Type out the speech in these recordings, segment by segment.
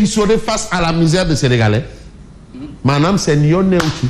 démissionner face à la misère des Sénégalais. Madame, c'est Nyonné aussi.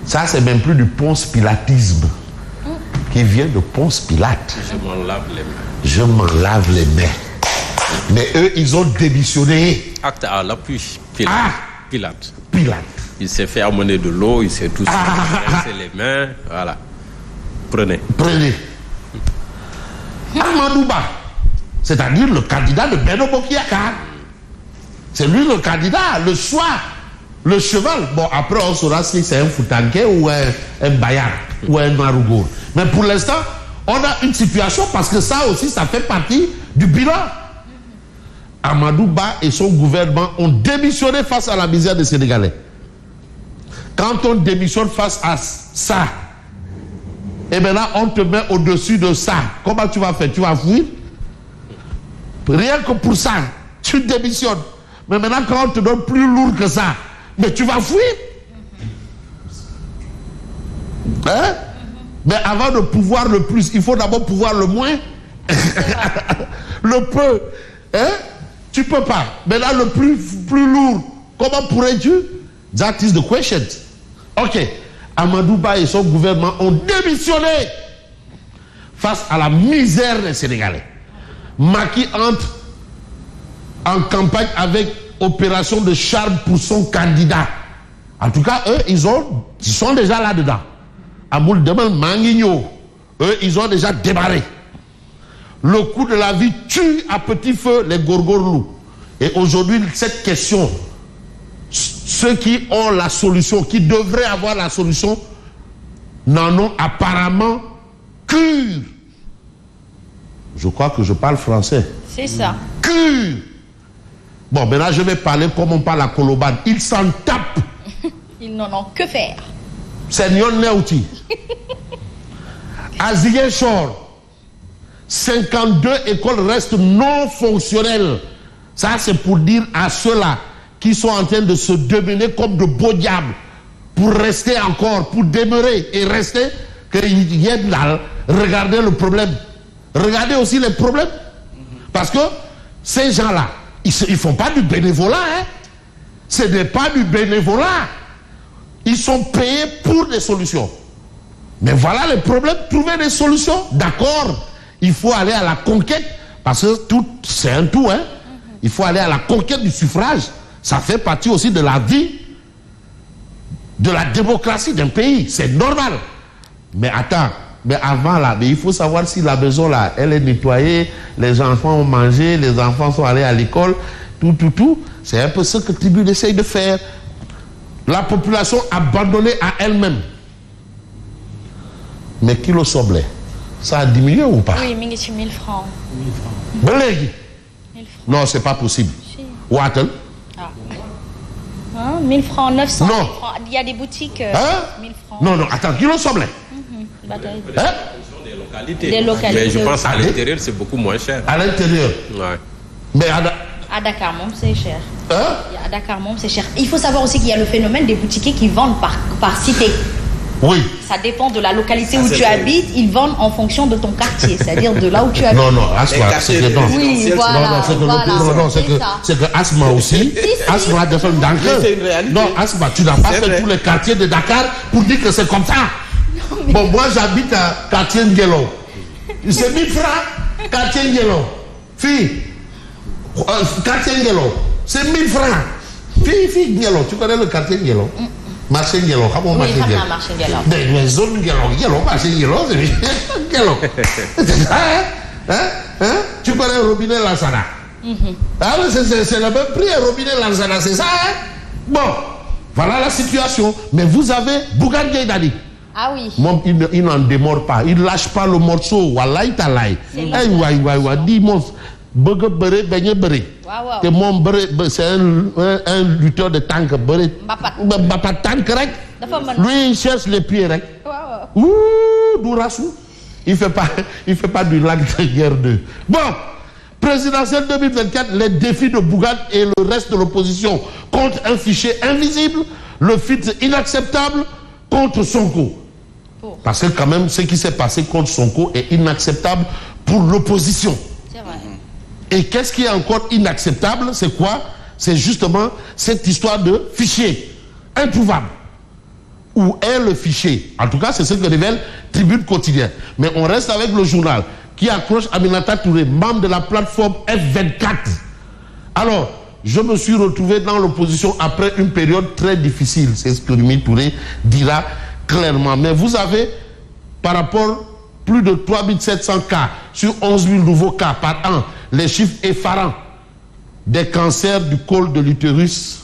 Ça, c'est même plus du Ponce Pilatisme qui vient de Ponce Pilate. Je m'en lave les mains. Je m'en lave les mains. Mais eux, ils ont démissionné. Acte à l'appui. Pilate. Il s'est fait amener de l'eau, il s'est tout rincer les mains. Voilà. Prenez. Amadou Ba, c'est-à-dire le candidat de Benno Bokk Yakaar. C'est lui le candidat, le soir, le cheval. Bon, après, on saura si c'est un Foutanké ou un Bayard ou un Marougour. Mais pour l'instant, on a une situation parce que ça aussi, ça fait partie du bilan. Amadou Ba et son gouvernement ont démissionné face à la misère des Sénégalais. Quand on démissionne face à ça, et maintenant on te met au-dessus de ça. Comment tu vas faire? Tu vas fuir? Rien que pour ça, tu démissionnes. Mais maintenant, quand on te donne plus lourd que ça, mais tu vas fuir. Hein? Mais avant de pouvoir le plus, il faut d'abord pouvoir le moins. Le peu. Hein? Tu peux pas. Maintenant, le plus lourd, comment pourrais-tu? That is the question. Ok. Amadou Ba et son gouvernement ont démissionné face à la misère des Sénégalais. Macky entre en campagne avec opération de charme pour son candidat. En tout cas, eux, ils sont déjà là-dedans. Amoul Demel Manguigno, eux, ils ont déjà démarré. Le coût de la vie tue à petit feu les gorgorlous. Et aujourd'hui, cette question, ceux qui ont la solution, qui devraient avoir la solution, n'en ont apparemment cure. Je crois que je parle français. C'est ça. Cure. Bon, maintenant je vais parler comme on parle à Koloban. Ils s'en tapent. Ils n'en ont que faire. C'est Nyon Neuti. À Ziguinchor, 52 écoles restent non fonctionnelles. Ça, c'est pour dire à ceux-là qui sont en train de se dominer comme de beaux diables pour rester encore, pour demeurer et rester, qu'ils viennent là, regarder le problème. Regardez aussi les problèmes. Parce que ces gens-là, ils ne font pas du bénévolat. Hein? Ce n'est pas du bénévolat. Ils sont payés pour des solutions. Mais voilà les problèmes, trouver des solutions. D'accord, il faut aller à la conquête, parce que tout, c'est un tout. Hein? Il faut aller à la conquête du suffrage. Ça fait partie aussi de la vie, de la démocratie d'un pays. C'est normal. Mais attends, mais avant là, mais il faut savoir si la maison là, elle est nettoyée, les enfants ont mangé, les enfants sont allés à l'école, tout. C'est un peu ce que Tribune essaye de faire. La population abandonnée à elle-même. Mais kilo soble, ça a diminué ou pas? Oui, 1000 francs. 1000 francs. 1000 francs. Non, c'est pas possible. Si. Watel? Hein, 1000 francs, 900 non. 1000 francs. Il y a des boutiques. Hein? 1000 francs. Non, attends, kilo soble. Hein? Des localités. Mais je pense à l'intérieur, c'est beaucoup moins cher. À l'intérieur? Ouais. Mais à Dakar, c'est cher. Hein? À Dakar, c'est cher. Il faut savoir aussi qu'il y a le phénomène des boutiquiers qui vendent par cité. Oui. Ça dépend de la localité où tu habites. Ils vendent en fonction de ton quartier, c'est-à-dire de là où tu habites. Non, Asma, c'est que non. Oui, voilà. C'est que Asma aussi. Asma de faire d'encre. Non, Asma, tu n'as pas fait tous les quartiers de Dakar pour dire que c'est comme ça. Bon, moi j'habite à quartier Ngelo. C'est 1000 francs, quartier Ngelo. Fille, quartier Ngelo, c'est 1000 francs. Fille Ngelo, tu connais le quartier Ngelo? Marché Ngelo, comment marché Ngelo? Marché Ngelo. Mais zone Ngelo, marché Ngelo, c'est Ngelo. Tu connais le robinet Lansana? Ah oui, c'est le même prix, le robinet Lansana, c'est ça, hein? Bon, voilà la situation. Mais vous avez Bougane Gueye Dany. Ah oui. Il n'en démord pas. Il ne lâche pas le morceau. Wallahi talay. Dis-moi, c'est un lutteur de tank. Mbapat tank, lui, il cherche les pieds. Ouh, Dourassou. Il ne fait pas du lac de guerre 2. Bon, présidentielle 2024, les défis de Bougane et le reste de l'opposition contre un fichier invisible, le filtre inacceptable contre Sonko. Parce que quand même, ce qui s'est passé contre Sonko est inacceptable pour l'opposition. C'est vrai. Et qu'est-ce qui est encore inacceptable? C'est quoi? C'est justement cette histoire de fichier introuvable. Où est le fichier? En tout cas, c'est ce que révèle Tribune Quotidien. Mais on reste avec le journal qui accroche Aminata Touré, membre de la plateforme F24. Alors, je me suis retrouvé dans l'opposition après une période très difficile. C'est ce que Mimi Touré dira clairement. Mais vous avez, par rapport, plus de 3700 cas sur 11 000 nouveaux cas par an. Les chiffres effarants des cancers du col de l'utérus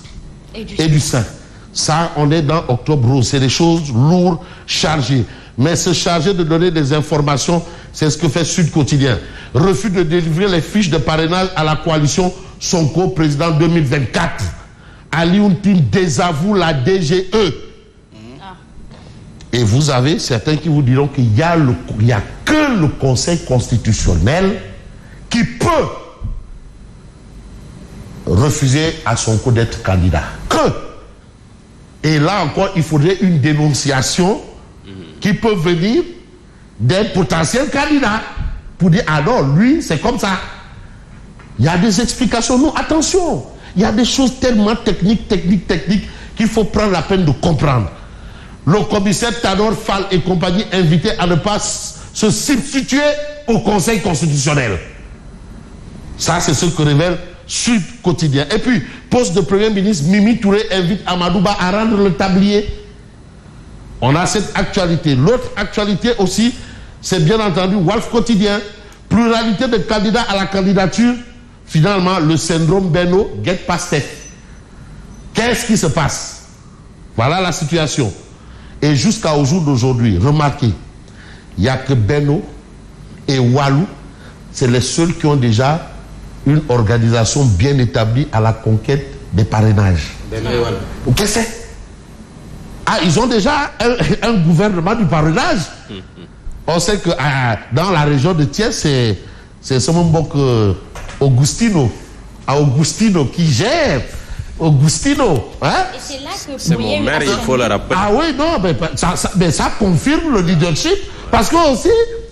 et du sein. Ça, on est dans Octobre Rose. C'est des choses lourdes, chargées. Mais se charger de donner des informations, c'est ce que fait Sud Quotidien. Refus de délivrer les fiches de parrainage à la coalition Sonko président 2024. Ali Ountin désavoue la DGE. Et vous avez certains qui vous diront qu'il n'y a que le Conseil constitutionnel qui peut refuser à Sonko d'être candidat. Et là encore, il faudrait une dénonciation qui peut venir d'un potentiel candidat pour dire, ah non, lui, c'est comme ça. Il y a des explications. Non, attention, il y a des choses tellement techniques qu'il faut prendre la peine de comprendre. Le commissaire Tador Fall et compagnie invités à ne pas se substituer au Conseil constitutionnel. Ça, c'est ce que révèle Sud Quotidien. Et puis, poste de Premier ministre, Mimi Touré invite Amadouba à rendre le tablier. On a cette actualité. L'autre actualité aussi, c'est bien entendu Walf Quotidien. Pluralité de candidats à la candidature. Finalement, le syndrome Benno guette Pastef. Qu'est-ce qui se passe? Voilà la situation. Et jusqu'au jour d'aujourd'hui, remarquez, il n'y a que Benno et Walou, c'est les seuls qui ont déjà une organisation bien établie à la conquête des parrainages. Qu'est-ce que c'est? Ah, ils ont déjà un gouvernement du parrainage. On sait que dans la région de Thiès, c'est seulement Augustino qui gère. Augustino, hein? Et c'est là que c'est mon maire, il faut le rappeler. Ah oui, non, mais ça confirme le leadership. Parce que aussi,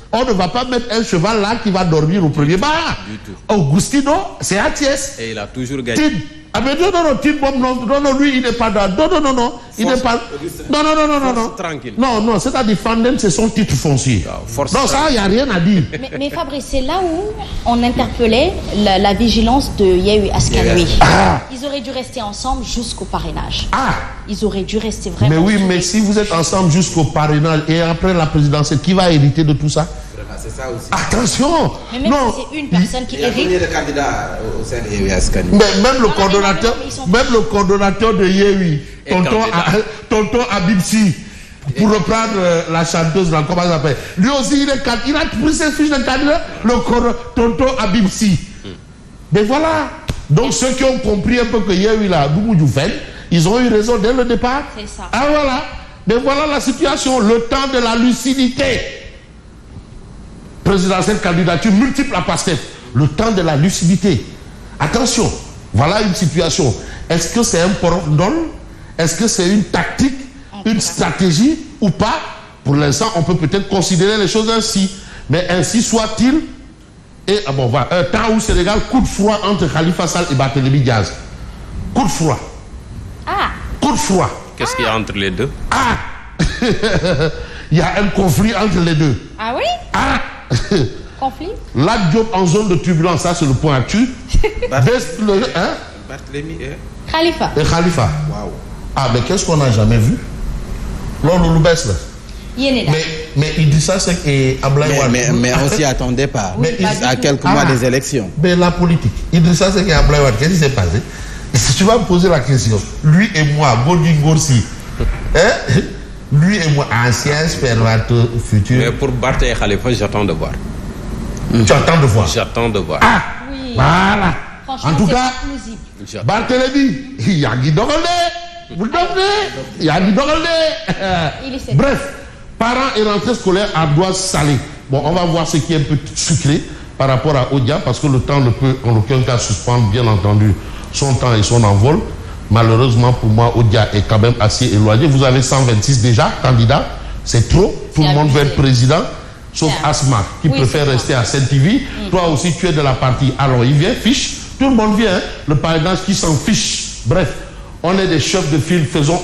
on ne va pas mettre un cheval là qui va dormir au premier bar. Du tout. Augustino, c'est à Thiès. Et il a toujours gagné. Ah mais non, lui il n'est pas dans. Non, il n'est pas. Non. Tranquille. Non, c'est-à-dire Fandem, c'est son titre foncier. Non, ça, il n'y a rien à dire. Mais Fabrice, c'est là où on interpellait la vigilance de Yewwi Askan Wi. Ils auraient dû rester ensemble jusqu'au parrainage. Ils auraient dû rester vraiment. Mais oui, mais si vous êtes ensemble jusqu'au parrainage et après la présidentielle, qui va hériter de tout ça? C'est ça aussi. Attention. Mais même si c'est une personne qui hérite. Il y a combien de candidats au sein de Yewwi Askan Wi? Mais même le coordonnateur de Yewwi, tonton Abibsi, pour reprendre la chanteuse là, comment ça s'appelle? Lui aussi, il a pris ses fiches de candidat, tonton Abibsi. Mais voilà. Donc ceux qui ont compris un peu que Yewwi là, ils ont eu raison dès le départ. C'est ça. Ah voilà. Mais voilà la situation, le temps de la lucidité. Présidentielle candidature multiple à Pastef. Le temps de la lucidité. Attention, voilà une situation. Est-ce que c'est un porte-donne? Est-ce que c'est une tactique, une stratégie ou pas? Pour l'instant, on peut peut-être considérer les choses ainsi. Mais ainsi soit-il. Et voilà, un temps où Sénégal, coup de froid entre Khalifa Sall et Barthélémy Diaz. Coup de froid. Coup de froid. Qu'est-ce qu'il y a entre les deux? Il y a un conflit entre les deux. Ah oui? Conflit? Lat Diop en zone de turbulence, ça c'est le point actu. Barthélémy et Khalifa. Waouh. Mais qu'est-ce qu'on n'a jamais vu? L'on nous baisse là. Mais il dit ça, c'est Ablaye. Mais on s'y attendait pas. Oui, à quelques mois des élections. Mais la politique. Il dit ça, c'est Ablaye. Qu'est-ce qui s'est passé? Si tu vas me poser la question, lui et moi, Godwin Gorsi, lui et moi, ancien spermateur futur. Mais pour Barth et Khalifa, j'attends de voir. Tu attends de voir? J'attends de voir. Oui. Voilà. En tout cas, plausible. Barthélémy, il y a Guy Dogalde. Vous le donnez? Il y a Guy Dogalde. Bref, parents et rentrée scolaire à Ardoise Salé. Bon, on va voir ce qui est un peu sucré par rapport à Odia, parce que le temps ne peut en aucun cas suspendre, bien entendu, son temps et son envol. Malheureusement pour moi, Odia est quand même assez éloigné. Vous avez 126 déjà candidats, c'est trop. Tout le monde veut être président. sauf Asma, qui préfère rester à Saint-TV. Toi aussi, tu es de la partie. Alors, il vient, fiche. Tout le monde vient. Le parrainage qui s'en fiche. Bref, on est des chefs de file, faisons